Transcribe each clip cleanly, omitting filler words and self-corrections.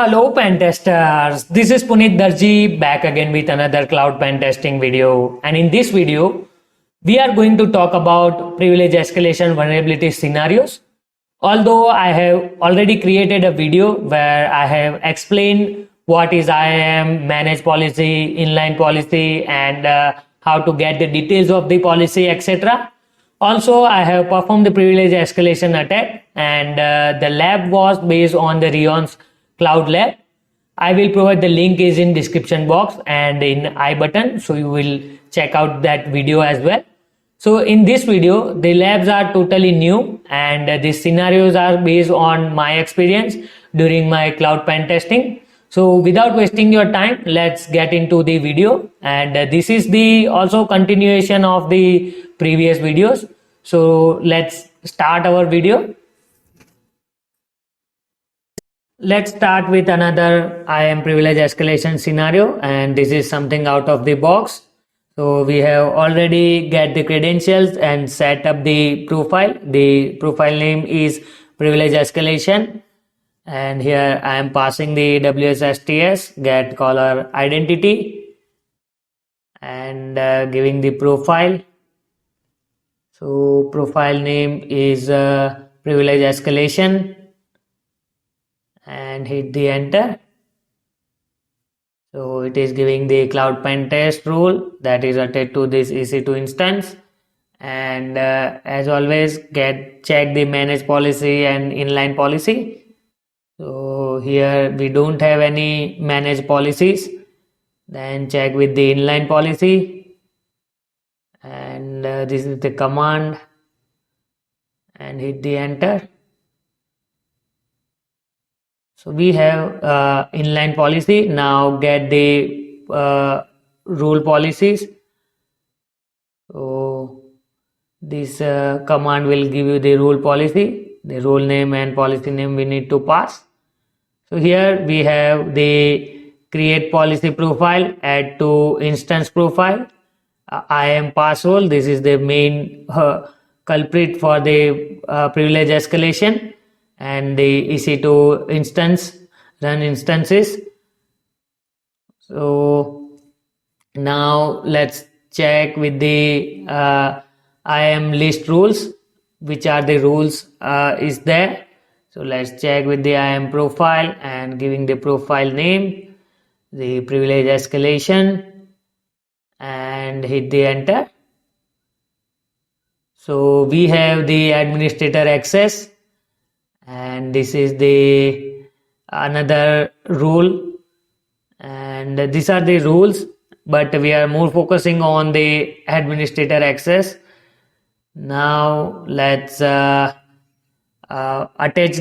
Hello pen testers, this is Puneet Darji back again with another cloud pen testing video, and in this video we are going to talk about privilege escalation vulnerability scenarios. Although I have already created a video where I have explained what is IAM, manage policy, inline policy, and how to get the details of the policy, etc. Also, I have performed the privilege escalation attack, and the lab was based on the Rion's cloud lab. I will provide the link is in description box and in I button, so you will check out that video as well. So in this video, the labs are totally new, and these scenarios are based on my experience during my cloud pen testing. So without wasting your time, let's get into the video, and this is the also continuation of the previous videos. So let's start our video. Let's start with another IAM privilege escalation scenario, and this is something out of the box. So we have already get the credentials and set up the profile. The profile name is privilege escalation, and here I am passing the AWS STS get caller identity and giving the profile. So profile name is privilege escalation and hit the enter. So it is giving the cloud pen test rule that is attached to this EC2 instance, and as always check the manage policy and inline policy. So here we don't have any manage policies, then check with the inline policy, and this is the command and hit the enter. So we have inline policy. Now get the rule policies. So this command will give you the rule policy, the rule name and policy name we need to pass. So here we have the create policy profile, add to instance profile, IAM PassRole. This is the main culprit for the privilege escalation, and the EC2 instance run instances. So now let's check with the IAM list rules, which are the rules is there. So let's check with the IAM profile and giving the profile name, the privilege escalation, and hit the enter. So we have the administrator access, and this is the another rule, and these are the rules, but we are more focusing on the administrator access. Now let's attach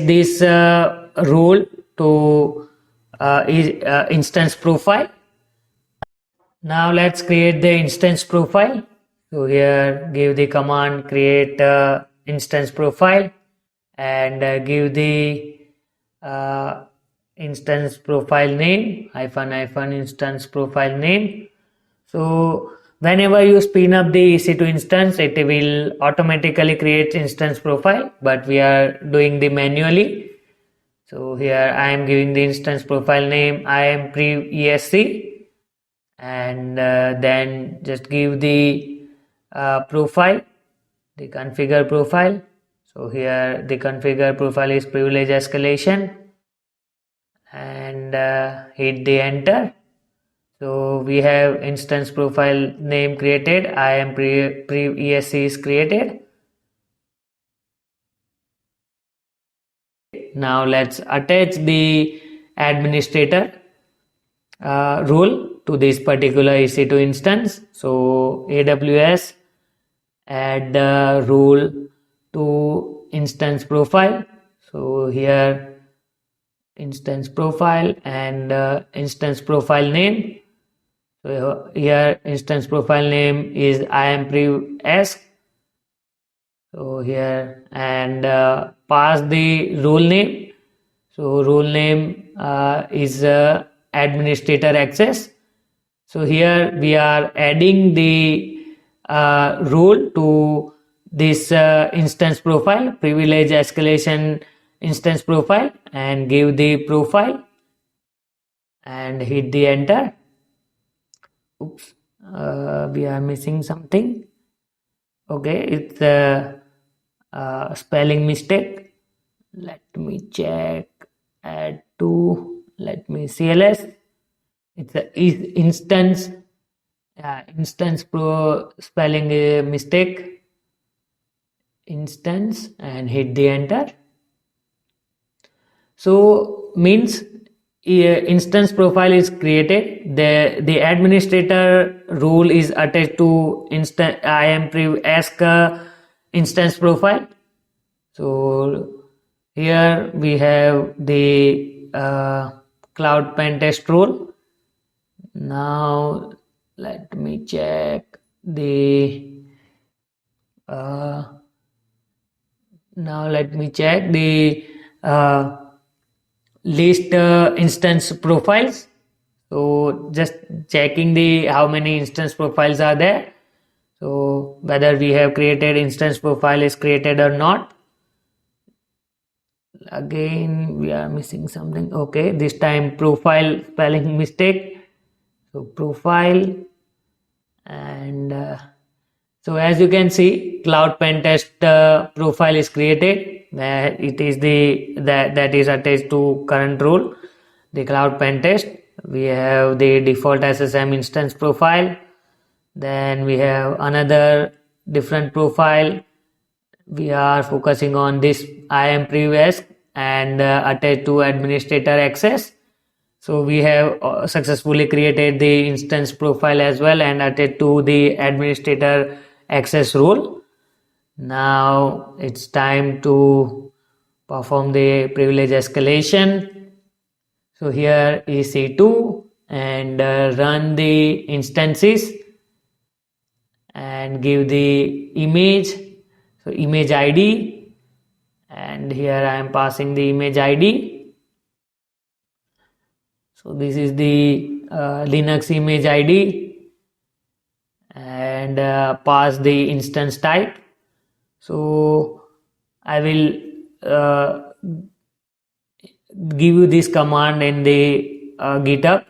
this rule to instance profile. Now let's create the instance profile. So here give the command create instance profile, and give the instance profile name -- instance profile name. So whenever you spin up the EC2 instance, it will automatically create instance profile, but we are doing the manually. So here I am giving the instance profile name IAM ESC, and then just give the profile, the configure profile. So here the configure profile is privilege escalation, and hit the enter. So we have instance profile name created, IAM ESC is created. Now let's attach the administrator rule to this particular EC2 instance. So AWS add the rule to instance profile. So here instance profile and instance profile name. So here instance profile name is IAM Esk. So here and pass the rule name. So rule name is administrator access. So here we are adding the rule to this instance profile, privilege escalation instance profile, and give the profile and hit the enter. Oops, we are missing something. Okay, it's a spelling mistake. Let me check. Add to, let me CLS. It's a instance. Instance pro spelling mistake. Instance, and hit the enter. So means instance profile is created. The administrator role is attached to IAM ask instance profile. So here we have the cloud pen test role. Now let me check the uh, list instance profiles. So just checking the how many instance profiles are there. So whether we have created instance profile is created or not. Again we are missing something. Okay, this time profile spelling mistake. So profile, and so as you can see, cloud pen test profile is created where it is that is attached to current role, the cloud pen test. We have the default SSM instance profile. Then we have another different profile. We are focusing on this IAM previous and attached to administrator access. So we have successfully created the instance profile as well and added to the administrator access role. Now it's time to perform the privilege escalation. So here EC2 and run the instances and give the image. So image ID, and here I am passing the image ID. So this is the Linux image ID, and pass the instance type. So I will give you this command in the GitHub,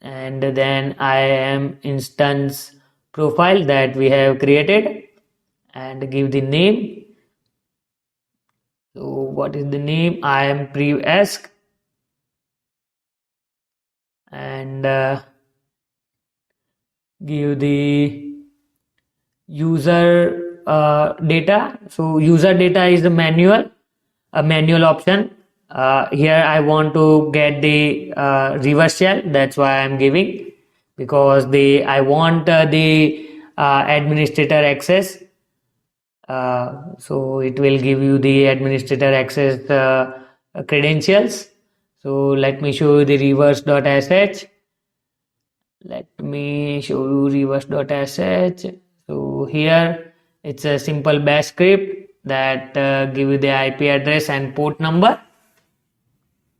and then IAM instance profile that we have created, and give the name. So what is the name? IAM pre-ask, and give the user data. So user data is the a manual option. Here I want to get the reverse shell. That's why I'm giving, because I want the administrator access. So it will give you the administrator access credentials. So let me show you the reverse.sh. Let me show you reverse.sh. So here it's a simple bash script that give you the IP address and port number.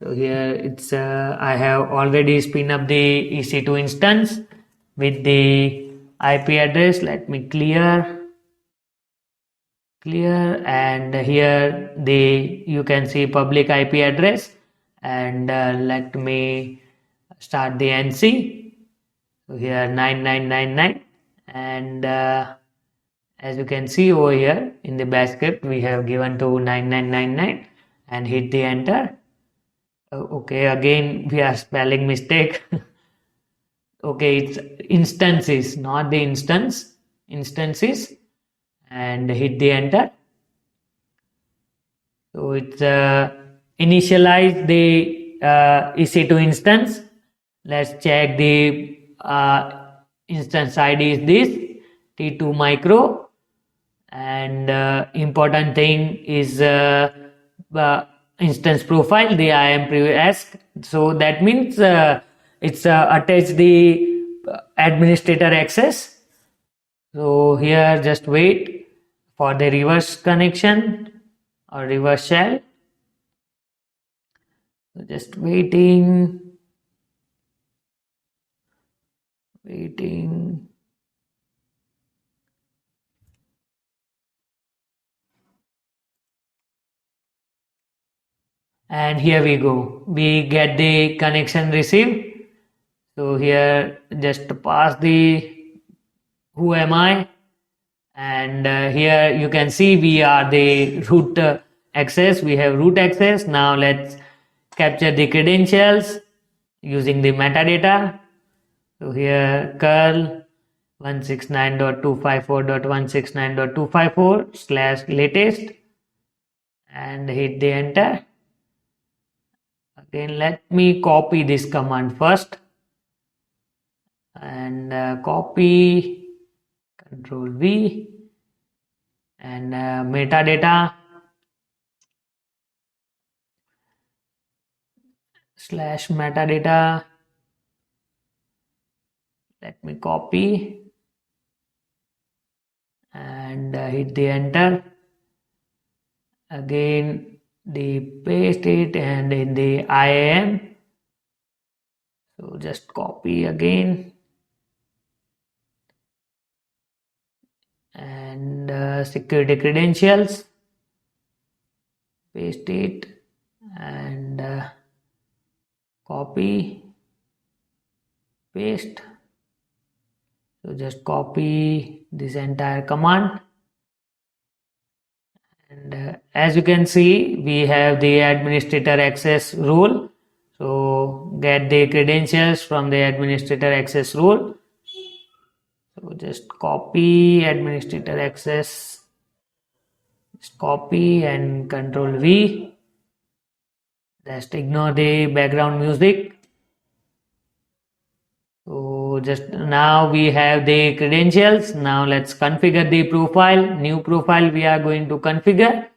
So here it's I have already spin up the EC2 instance with the IP address. Let me clear, and here you can see public IP address, and let me start the NC. So here 9999, and as you can see over here in the bash script we have given to 9999 and hit the enter. Okay, again we are spelling mistake. Okay, it's instances, not the instances, and hit the enter. So it's initialize the EC2 instance. Let's check the instance ID is this T2 micro, and important thing is instance profile, the IAM previous. So that means it's attached the administrator access. So here just wait for the reverse connection or reverse shell. So just waiting. and here we go, we get the connection received. So here just pass the who am I, and here you can see we are the root access, we have root access. Now let's capture the credentials using the metadata. So here curl 169.254.169.254/latest and hit the enter. Again, let me copy this command first and copy, Control V, and metadata /metadata. Let me copy and hit the enter. Again, the paste it and in the IAM. So just copy again and security credentials, paste it and copy, paste. So just copy this entire command, and as you can see we have the administrator access rule. So get the credentials from the administrator access rule. So just copy administrator access, just copy and Control V. Just ignore the background music. So just now we have the credentials. Now let's configure the profile. New profile we are going to configure.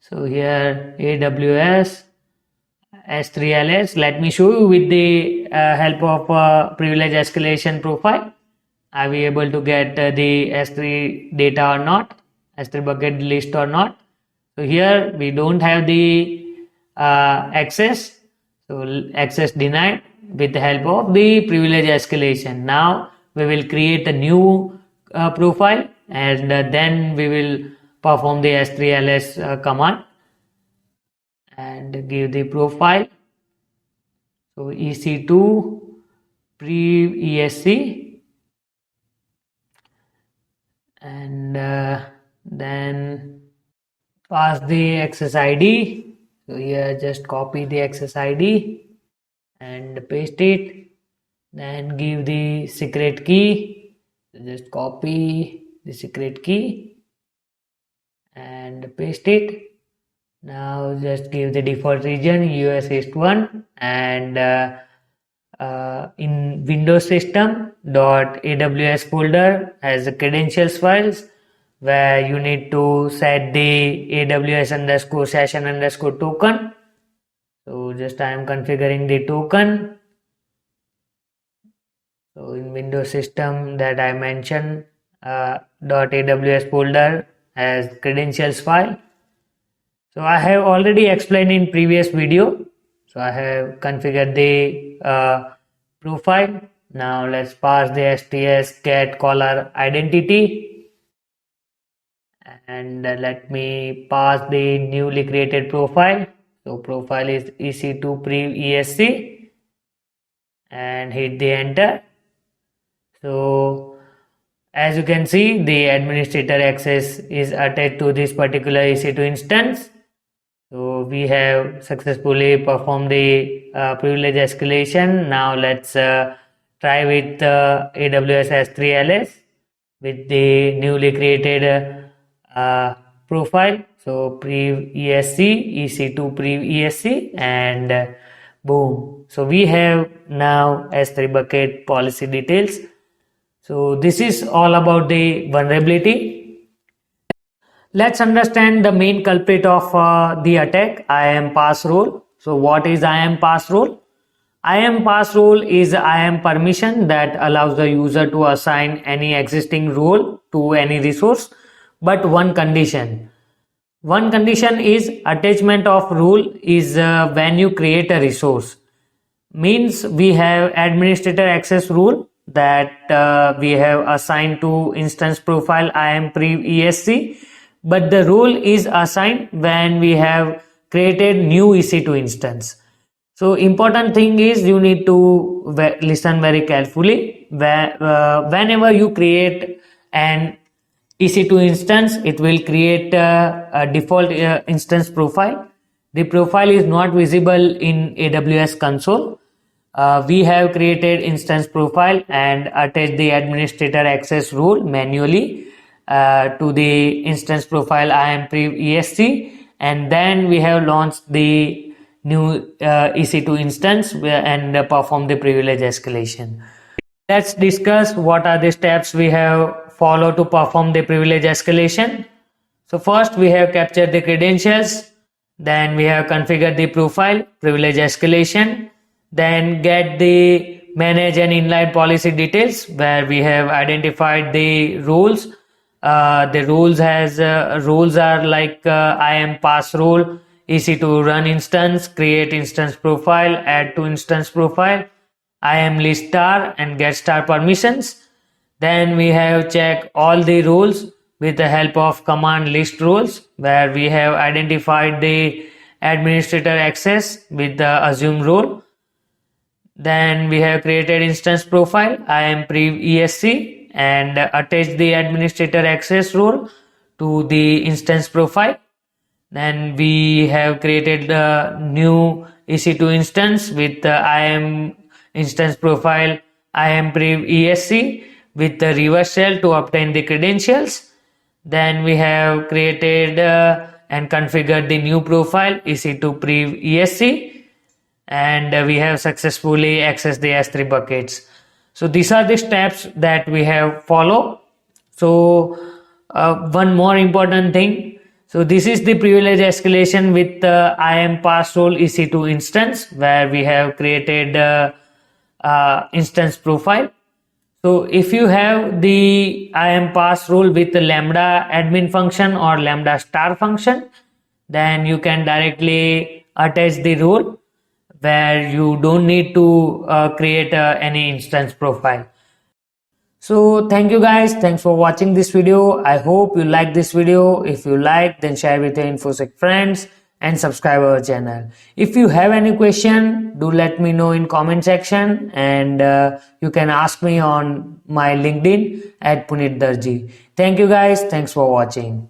So here AWS S3LS. Let me show you with the help of privilege escalation profile. Are we able to get the S3 data or not? S3 bucket list or not? So here we don't have the access. So access denied with the help of the privilege escalation. Now we will create a new profile and then we will perform the S3LS command and give the profile. So EC2 pre-ESC and then pass the access ID. So here just copy the access ID and paste it, then give the secret key. So just copy the secret key and paste it. Now just give the default region US East 1 and in Windows system .aws folder has the credentials files where you need to set the AWS_session_token. So just I am configuring the token. So in Windows system that I mentioned .aws folder has credentials file. So I have already explained in previous video. So I have configured the profile. Now let's pass the STS get caller identity. And let me pass the newly created profile. So profile is EC2 pre-ESC and hit the enter. So as you can see the administrator access is attached to this particular EC2 instance. So we have successfully performed the privilege escalation. Now let's try with AWS S3LS with the newly created profile. So pre-ESC, EC2 pre-ESC and boom. So we have now S3 bucket policy details. So this is all about the vulnerability. Let's understand the main culprit of the attack, IAM PassRole. So what is IAM PassRole? IAM PassRole is IAM permission that allows the user to assign any existing role to any resource, but one condition. One condition is attachment of role is when you create a resource. Means we have administrator access rule that we have assigned to instance profile IAM pre-ESC, but the role is assigned when we have created new EC2 instance. So important thing is you need to listen very carefully. Whenever you create an EC2 instance, it will create a default instance profile. The profile is not visible in AWS console. We have created instance profile and attached the administrator access role manually to the instance profile IAM ESC, and then we have launched the new EC2 instance and perform the privilege escalation. Let's discuss what are the steps we have followed to perform the privilege escalation. So first we have captured the credentials, then we have configured the profile, privilege escalation, then get the manage and inline policy details where we have identified the roles. The roles are like IAM PassRole, EC2 run instance, create instance profile, add to instance profile, IAM list star and get star permissions. Then we have checked all the roles with the help of command list roles where we have identified the administrator access with the assume role. Then we have created instance profile IAM ESC and attached the administrator access role to the instance profile. Then we have created the new EC2 instance with the IAM instance profile IAM ESC with the reverse shell to obtain the credentials. Then we have created and configured the new profile EC2 ESC, and we have successfully accessed the S3 buckets. So these are the steps that we have followed. So one more important thing. So this is the privilege escalation with the IAM PassRole EC2 instance where we have created instance profile. So if you have the IAM PassRole with the Lambda admin function or Lambda star function, then you can directly attach the role where you don't need to create any instance profile. So thank you guys. Thanks for watching this video. I hope you like this video. If you like, then share with your InfoSec friends and subscribe our channel. If you have any question, do let me know in comment section, and you can ask me on my LinkedIn at Puneet Darji. Thank you guys. Thanks for watching.